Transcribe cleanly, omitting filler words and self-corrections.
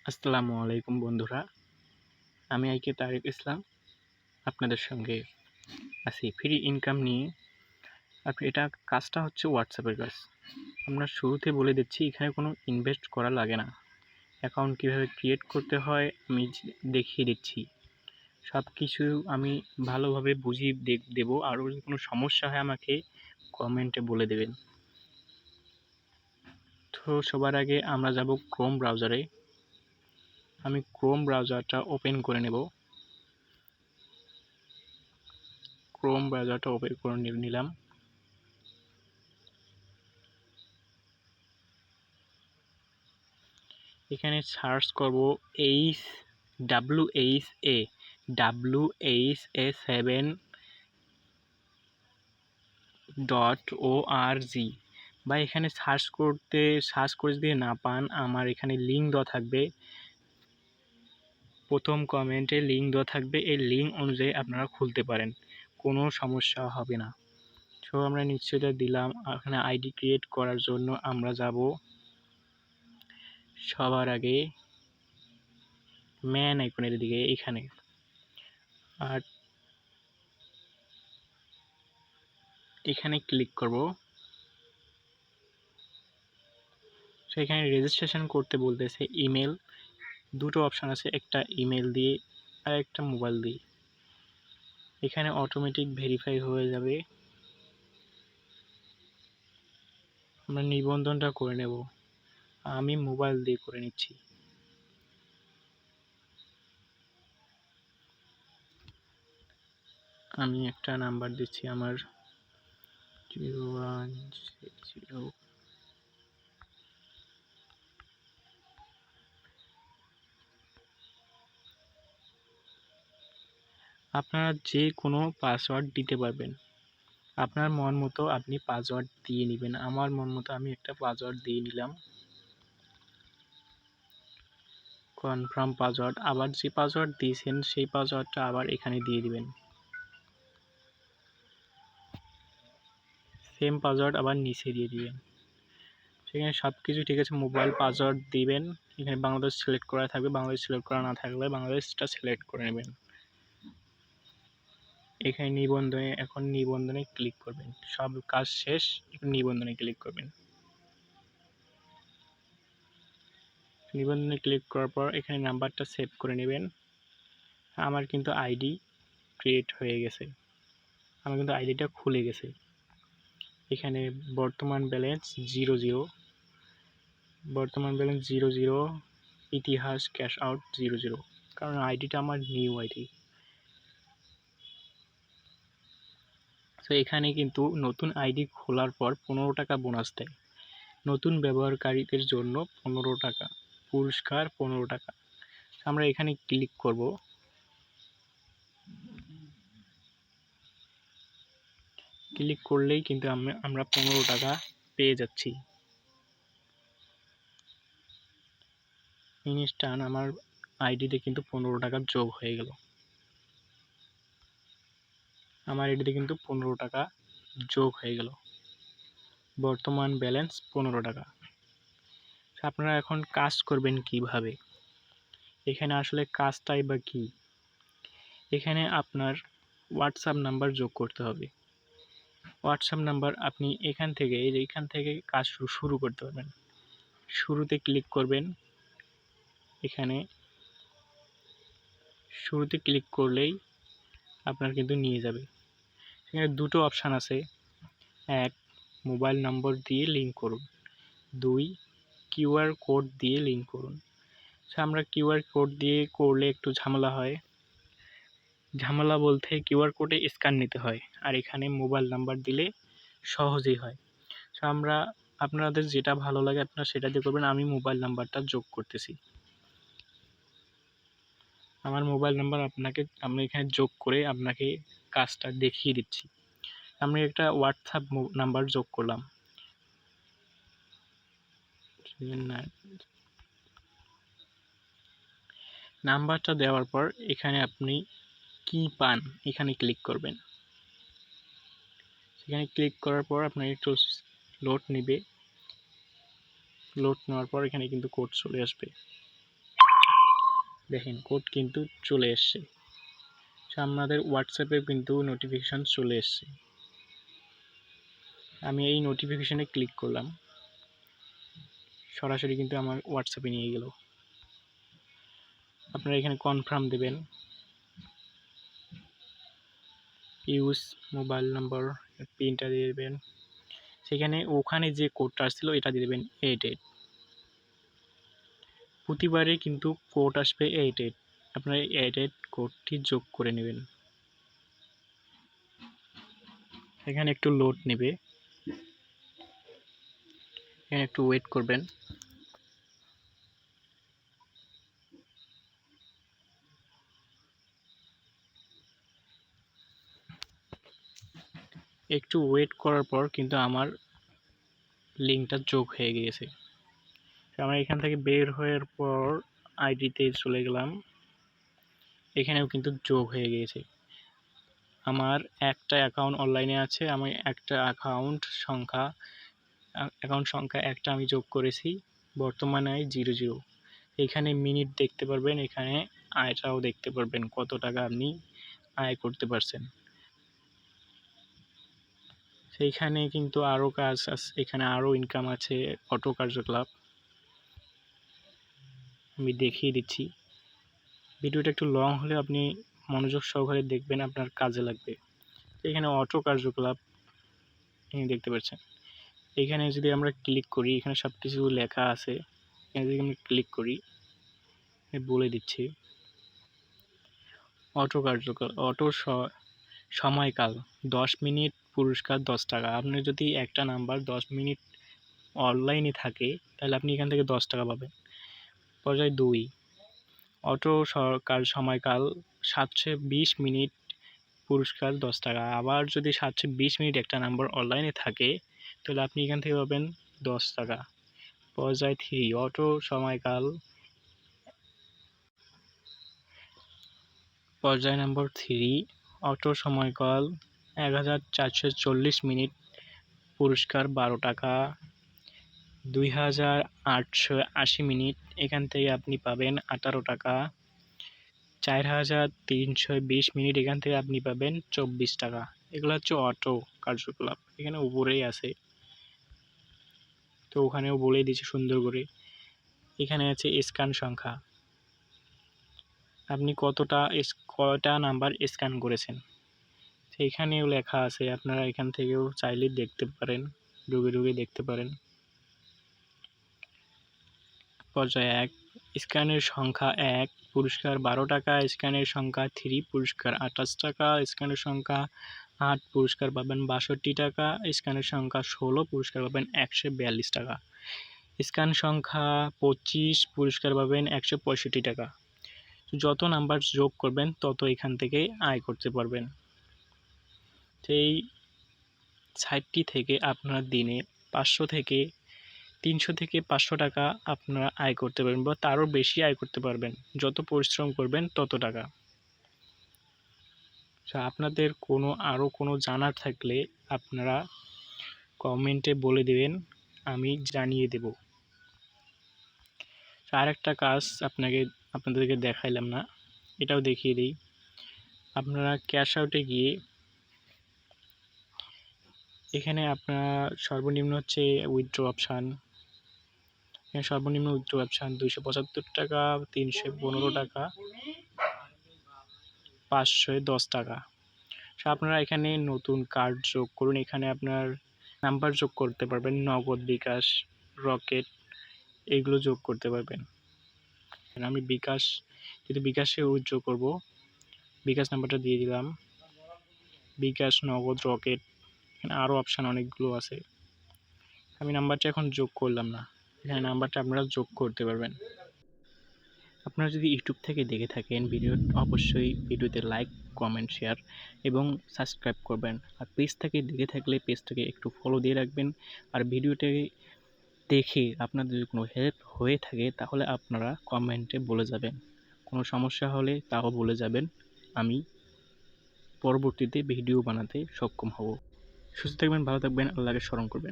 আসসালামু আলাইকুম বন্ধুরা, আমি আইকে তারেক ইসলাম আপনাদের সঙ্গে আছি ফ্রি ইনকাম নিয়ে। আর এটা কাজটা হচ্ছে হোয়াটসঅ্যাপের কাজ। আমরা শুরুতে বলে দিচ্ছি, এখানে কোনো ইনভেস্ট করা লাগে না। অ্যাকাউন্ট কীভাবে ক্রিয়েট করতে হয় আমি দেখিয়ে দিচ্ছি। সব কিছু আমি ভালোভাবে বুঝিয়ে দেবো। আরও যদি কোনো সমস্যা হয় আমাকে কমেন্টে বলে দেবেন। তো সবার আগে আমরা যাব ক্রোম ব্রাউজারে। আমি ক্রোম ব্রাউজারটা ওপেন করে নেব। ক্রোম ব্রাউজারটা ওপেন করে নিলাম। এখানে সার্চ করব wha7.org, বা এখানে সার্চ করে যদি না পান, আমার এখানে লিঙ্ক দেওয়া থাকবে, প্রথম কমেন্টে লিঙ্ক দেওয়া থাকবে। এই লিঙ্ক অনুযায়ী আপনারা খুলতে পারেন, কোনো সমস্যা হবে না। তো আমরা নিশ্চয়তা দিলাম। এখানে আইডি ক্রিয়েট করার জন্য আমরা যাব সবার আগে ম্যান আইকনের দিকে, এখানে। আর এখানে ক্লিক করব। সেখানে রেজিস্ট্রেশন করতে বলতেছে ইমেল। দুটো অপশান আছে, একটা ইমেল দিয়ে আর একটা মোবাইল দিয়ে। এখানে অটোমেটিক ভেরিফাই হয়ে যাবে। আমরা নিবন্ধনটা করে নেব। আমি মোবাইল দিয়ে করে নিচ্ছি। আমি একটা নাম্বার দিচ্ছি আমার 0160। আপনারা যে কোনো পাসওয়ার্ড দিতে পারবেন, আপনার মন মতো আপনি পাসওয়ার্ড দিয়ে নেবেন। আমার মন মতো আমি একটা পাসওয়ার্ড দিয়ে নিলাম, কনফার্ম পাসওয়ার্ড। আবার যে পাসওয়ার্ড দিয়েছেন সেই পাসওয়ার্ডটা আবার এখানে দিয়ে দিবেন। সেম পাসওয়ার্ড আবার নিচে দিয়ে দিবেন। সেখানে সব কিছু ঠিক আছে। মোবাইল পাসওয়ার্ড দিবেন। এখানে বাংলাদেশ সিলেক্ট করা থাকবে, বাংলাদেশ সিলেক্ট করা না থাকলে বাংলাদেশটা সিলেক্ট করে নেবেন। এখানে নিবন্ধনে ক্লিক করবেন। সব কাজ শেষ, নিবন্ধনে ক্লিক করবেন। নিবন্ধনে ক্লিক করার পর এখানে নাম্বারটা সেভ করে নেবেন। আমার কিন্তু আইডি ক্রিয়েট হয়ে গেছে, আমার কিন্তু আইডিটা খুলে গেছে। এখানে বর্তমান ব্যালেন্স 00, ইতিহাস ক্যাশ আউট 00, কারণ আইডিটা আমার নিউ আইডি। তো এখানে কিন্তু নতুন আইডি খোলার পর 15 টাকা বোনাস দেয়। নতুন ব্যবহারকারীদের জন্য 15 টাকা পুরস্কার, 15 টাকা। আমরা এখানে ক্লিক করব। ক্লিক করলেই কিন্তু আমরা 15 টাকা পেয়ে যাচ্ছি ইনস্ট্যান্ট। আমার আইডিতে কিন্তু 15 টাকা যোগ হয়ে গেল। আমার আইডিতে কিন্তু 15 টাকা যোগ হয়ে গেল। বর্তমান ব্যালেন্স 15 টাকা। আপনারা এখন কাজ করবেন কিভাবে? এখানে আসলে কাজটাই বা কি? এখানে আপনার হোয়াটসঅ্যাপ নাম্বার যোগ করতে হবে। হোয়াটসঅ্যাপ নাম্বার আপনি এখান থেকে কাজ শুরু করতে পারবেন। শুরুতে ক্লিক করবেন। এখানে শুরুতে ক্লিক করলেই আপনার কিন্তু নিয়ে যাবে। এখানে দুটো অপশান আছে। 1, মোবাইল নম্বর দিয়ে লিঙ্ক করুন। 2, কিউআর কোড দিয়ে লিঙ্ক করুন। আমরা কিউআর কোড দিয়ে করলে একটু ঝামেলা হয়। ঝামেলা বলতে কিউআর কোডে স্ক্যান নিতে হয়, আর এখানে মোবাইল নাম্বার দিলে সহজেই হয়। আমরা আপনাদের যেটা ভালো লাগে আপনারা সেটা দিয়ে করবেন। আমি মোবাইল নাম্বারটা যোগ করতেছি। আমার মোবাইল নাম্বার আমি এখানে যোগ করে আপনাকে কাজটা দেখিয়ে দিচ্ছি। আমি একটা হোয়াটসঅ্যাপ নাম্বার যোগ করলাম। নাম্বারটা দেওয়ার পর এখানে আপনি কি পান এখানে ক্লিক করবেন। সেখানে ক্লিক করার পর আপনার একটু লোড নেবে। লোড নেওয়ার পর এখানে কিন্তু কোড চলে আসবে। দেখেন কোড কিন্তু চলে এসছে। আমাদের হোয়াটসঅ্যাপে কিন্তু নোটিফিকেশান চলে এসছে। আমি এই নোটিফিকেশানে ক্লিক করলাম, সরাসরি কিন্তু আমার হোয়াটসঅ্যাপে নিয়ে গেল। আপনারা এখানে কনফার্ম দেবেন, ইউজ মোবাইল নাম্বার পিনটা দিয়ে দেবেন। সেখানে ওখানে যে কোডটা আসছিল এটা দিয়ে দেবেন 88। প্রতিবারে কিন্তু কোড আসবে 88, আপনারা 88 কোডটি যোগ করে নেবেন। এখানে একটু লোড নেবে, এখানে একটু ওয়েট করবেন। একটু ওয়েট করার পর কিন্তু আমার লিঙ্কটা যোগ হয়ে গিয়েছে। আমরা এখান থেকে বের হওয়ার পর আইডিতে চলে গেলাম, এখানেও কিন্তু যোগ হয়ে গিয়েছে। আমার একটা অ্যাকাউন্ট অনলাইনে আছে, আমি একটা অ্যাকাউন্ট সংখ্যা একটা আমি যোগ করেছি, বর্তমানে 00। এখানে মিনিট দেখতে পারবেন, এখানে আয়টাও দেখতে পারবেন কত টাকা আপনি আয় করতে পারছেন। সেইখানে কিন্তু আরও কাজ আছে, এখানে আরও ইনকাম আছে, অটো কার্যকলাপ আমি দেখিয়ে দিচ্ছি। ভিডিওটা একটু লং হলে আপনি মনোযোগ সহকারে দেখবেন, আপনার কাজে লাগবে। এখানে অটো কার্যকলাপ দেখতে পাচ্ছেন। এখানে যদি আমরা ক্লিক করি, এখানে সব কিছু লেখা আছে, এখানে যদি আমি ক্লিক করি বলে দিচ্ছি। অটো কার্যকলাপ, সময়কাল 10 মিনিট, পুরস্কার 10 টাকা। আপনি যদি একটা নাম্বার 10 মিনিট অনলাইনে থাকে তাহলে আপনি এখান থেকে 10 টাকা পাবেন। পর্যায় 2, অটো সময়কাল 720 মিনিট, পুরস্কার 10 টাকা। আবার যদি 720 মিনিট একটা নাম্বার অনলাইনে থাকে তাহলে আপনি এখান থেকে পাবেন 10 টাকা। পর্যায় 3, অটো সময়কাল, পর্যায় নম্বর 3, অটো সময়কাল 1440 মিনিট, পুরস্কার 12 টাকা। 2880 মিনিট, এখান থেকে আপনি পাবেন 18 টাকা। 4320 মিনিট, এখান থেকে আপনি পাবেন 24 টাকা। এগুলো হচ্ছে অটো কার্যকলাপ, এখানে উপরেই আছে, তো ওখানেও বলে দিয়েছে সুন্দর করে। এখানে আছে স্ক্যান সংখ্যা, আপনি কয়টা নাম্বার স্ক্যান করেছেন সেইখানেও লেখা আছে, আপনারা এখান থেকেও চাইলে দেখতে পারেন, ঢুকে দেখতে পারেন। পর্যায় 1, স্ক্যানের সংখ্যা 1, পুরস্কার 12 টাকা। স্ক্যানের সংখ্যা 3, পুরস্কার 28 টাকা। স্ক্যানের সংখ্যা 8, পুরস্কার পাবেন 62 টাকা। স্ক্যানের সংখ্যা 16, পুরস্কার পাবেন 142 টাকা। স্ক্যান সংখ্যা 25, পুরস্কার পাবেন 165 টাকা। যত নাম্বার যোগ করবেন তত এখান থেকে আয় করতে পারবেন। সেই সাইটটি থেকে আপনারা দিনে 500 থেকে 300 থেকে 500 টাকা আপনারা আয় করতে পারবেন, বা তারও বেশি আয় করতে পারবেন। যত পরিশ্রম করবেন তত টাকা। আপনাদের আরও কোনো জানার থাকলে আপনারা কমেন্টে বলে দেবেন, আমি জানিয়ে দেব। আরেকটা কাজ আপনাদেরকে দেখাইলাম না, এটাও দেখিয়ে দিই। আপনারা ক্যাশ আউটে গিয়ে এখানে আপনারা সর্বনিম্ন হচ্ছে উইথড্র অপশান, এখানে সর্বনিম্ন উইথড্র অপশান 275 টাকা, 315 টাকা, 510 টাকা। আপনারা এখানে নতুন কার্ড যোগ করুন, এখানে আপনার নাম্বার যোগ করতে পারবেন, নগদ, বিকাশ, রকেট এইগুলো যোগ করতে পারবেন। আমি বিকাশে উইথড্র করব, বিকাশ নাম্বারটা দিয়ে দিলাম, বিকাশ, নগদ, রকেট, এখানে আরও অপশান অনেকগুলো আছে। আমি নাম্বারটা এখন যোগ করলাম না, এখানে নাম্বারটা আপনারা যোগ করতে পারবেন। আপনারা যদি ইউটিউব থেকে দেখে থাকেন অবশ্যই ভিডিওতে লাইক, কমেন্ট, শেয়ার এবং সাবস্ক্রাইব করবেন। আর পেজ থেকে দেখে থাকলে পেজটাকে একটু ফলো দিয়ে রাখবেন। আর ভিডিওটি দেখে আপনাদের যদি কোনো হেল্প হয়ে থাকে তাহলে আপনারা কমেন্টে বলে যাবেন, কোনো সমস্যা হলে তাও বলে যাবেন, আমি পরবর্তীতে ভিডিও বানাতে সক্ষম হব। সুস্থ থাকবেন, ভালো থাকবেন, আল্লাহকে স্মরণ করবেন।